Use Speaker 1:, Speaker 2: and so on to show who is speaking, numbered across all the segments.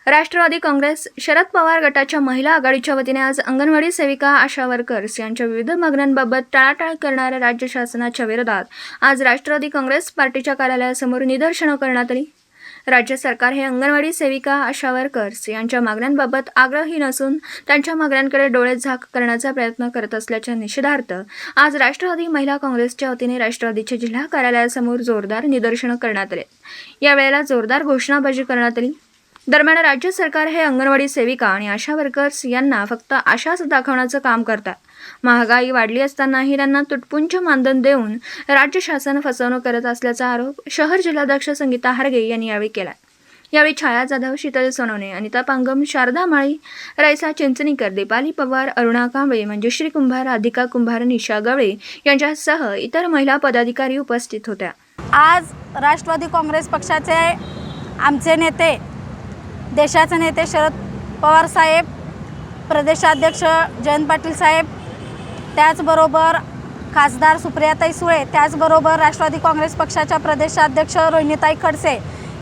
Speaker 1: राष्ट्रवादी काँग्रेस शरद पवार गटाच्या महिला आघाडीच्या वतीने आज अंगणवाडी सेविका आशा वर्कर्स यांच्या विविध मागण्यांबाबत टाळाटाळ करणाऱ्या राज्य शासनाच्या विरोधात आज राष्ट्रवादी काँग्रेस पार्टीच्या कार्यालयासमोर निदर्शनं करण्यात आली। राज्य सरकार हे अंगणवाडी सेविका आशा वर्कर्स यांच्या मागण्यांबाबत आग्रही नसून त्यांच्या मागण्यांकडे डोळे झाक करण्याचा प्रयत्न करत असल्याच्या निषेधार्थ आज राष्ट्रवादी महिला काँग्रेसच्या वतीने राष्ट्रवादीच्या जिल्हा कार्यालयासमोर जोरदार निदर्शनं करण्यात आले। यावेळेला जोरदार घोषणाबाजी करण्यात आली। दरम्यान राज्य सरकार हे अंगणवाडी सेविका आणि आशा वर्कर्स यांना फक्त आशाच दाखवण्याचं काम करतात। महागाई वाढली असतानाही त्यांना तुटपुंज मानधन देऊन राज्य शासन फसवणूक करत असल्याचा आरोप शहर जिल्हाध्यक्ष संगीता हारगे यांनी यावेळी केला। यावेळी छाया जाधव, शीतल सोनवणे, अनिता पांगम, शारदा माळी, रैसा चिंचणीकर, दीपाली पवार, अरुणा कांबळे, मंजुश्री कुंभार, अधिका कुंभार, निशा गवळे यांच्यासह इतर महिला पदाधिकारी उपस्थित होत्या।
Speaker 2: आज राष्ट्रवादी काँग्रेस पक्षाचे आमचे नेते, देशाचे नेते शरद पवार साहेब, प्रदेशाध्यक्ष जयंत पाटील साहेब, त्याचबरोबर खासदार सुप्रियाताई सुळे, त्याचबरोबर राष्ट्रवादी काँग्रेस पक्षाच्या प्रदेशाध्यक्ष रोहिणीताई खडसे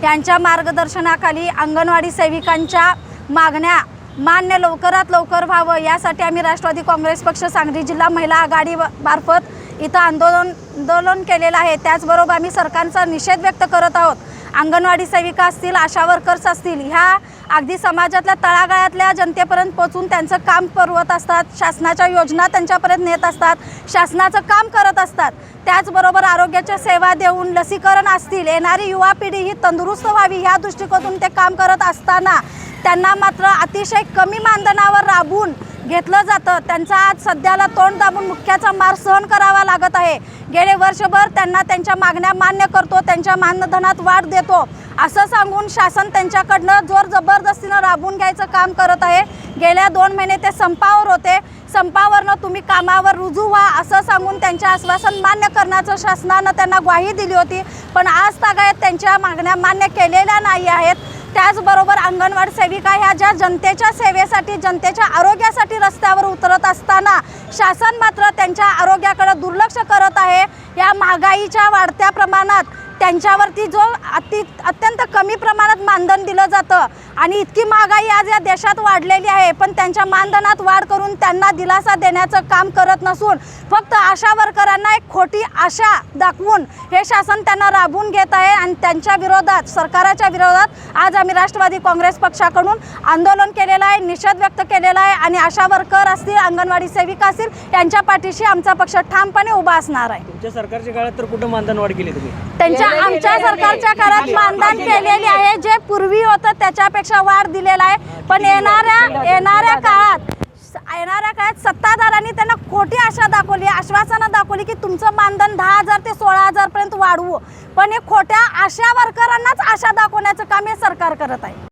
Speaker 2: यांच्या मार्गदर्शनाखाली अंगणवाडी सेविकांच्या मागण्या मान्य लवकरात लवकर व्हावं यासाठी आम्ही राष्ट्रवादी काँग्रेस पक्ष सांगली जिल्हा महिला आघाडी मार्फत इथं आंदोलन केलेलं आहे। त्याचबरोबर आम्ही सरकारचा निषेध व्यक्त करत आहोत। अंगणवाडी सेविका असतील, आशा वर्कर्स असतील, ह्या अगदी समाजातल्या तळागाळातल्या जनतेपर्यंत पोहोचून त्यांचं काम पुरवत असतात, शासनाच्या योजना त्यांच्यापर्यंत नेत असतात, शासनाचं काम करत असतात। त्याचबरोबर आरोग्याच्या सेवा देऊन लसीकरण असतील, येणारी युवा पिढी ही तंदुरुस्त व्हावी ह्या दृष्टिकोनातून ते काम करत असताना त्यांना मात्र अतिशय कमी मानधनावर राबवून घेतलं जातं। त्यांचा आज सध्याला तोंड दाबून मुख्याचा मार सहन करावा लागत आहे। गेले वर्षभर त्यांना त्यांच्या मागण्या मान्य करतो, त्यांच्या मानधनात वाढ देतो असं सांगून शासन त्यांच्याकडनं जोर जबरदस्तीनं राबवून घ्यायचं काम करत आहे। गेल्या 2 महिने ते संपावर होते। संपावरनं तुम्ही कामावर रुजू व्हा असं सांगून त्यांचे आश्वासन मान्य करण्याचं शासनानं त्यांना ग्वाही दिली होती, पण आज तागायत त्यांच्या मागण्या मान्य केलेल्या नाही आहेत। त्याचबरोबर अंगणवाडी सेविका ह्या ज्या जनतेच्या सेवेसाठी, जनतेच्या आरोग्यासाठी रस्त्यावर उतरत असताना शासन मात्र त्यांच्या आरोग्याकडे दुर्लक्ष करत आहे। या महागाईच्या वाढत्या प्रमाणात त्यांच्यावरती जो अत्यंत कमी प्रमाणात मानधन दिलं जातं आणि इतकी महागाई आज या देशात वाढलेली आहे, पण त्यांच्या मानधनात वाढ करून त्यांना दिलासा देण्याचं काम करत नसून फक्त आशा वर्करांना एक खोटी आशा दाखवून हे शासन त्यांना राबवून घेत आहे। आणि त्यांच्या विरोधात, सरकारच्या विरोधात आज आम्ही राष्ट्रवादी काँग्रेस पक्षाकडून आंदोलन केलेलं आहे, निषेध व्यक्त केलेला आहे आणि आशा वर्कर असतील, अंगणवाडी सेविका असतील यांच्या पाठीशी आमचा पक्ष ठामपणे उभा असणार आहे।
Speaker 3: तुमच्या सरकारच्या काळात तर कुठं मानधन वाढ केली तुम्ही?
Speaker 2: आमच्या सरकारच्या काळात मानधन केलेली आहे, जे पूर्वी होतं त्याच्यापेक्षा वाढ दिलेला आहे, पण येणाऱ्या काळात सत्ताधाऱ्यांनी त्यांना खोटी आशा दाखवली, आश्वासनं दाखवली की तुमचं मानधन 10,000 ते 16,000 पर्यंत वाढवू, पण हे खोट्या आशा वर्करांनाच आशा दाखवण्याचं काम हे सरकार करत आहे।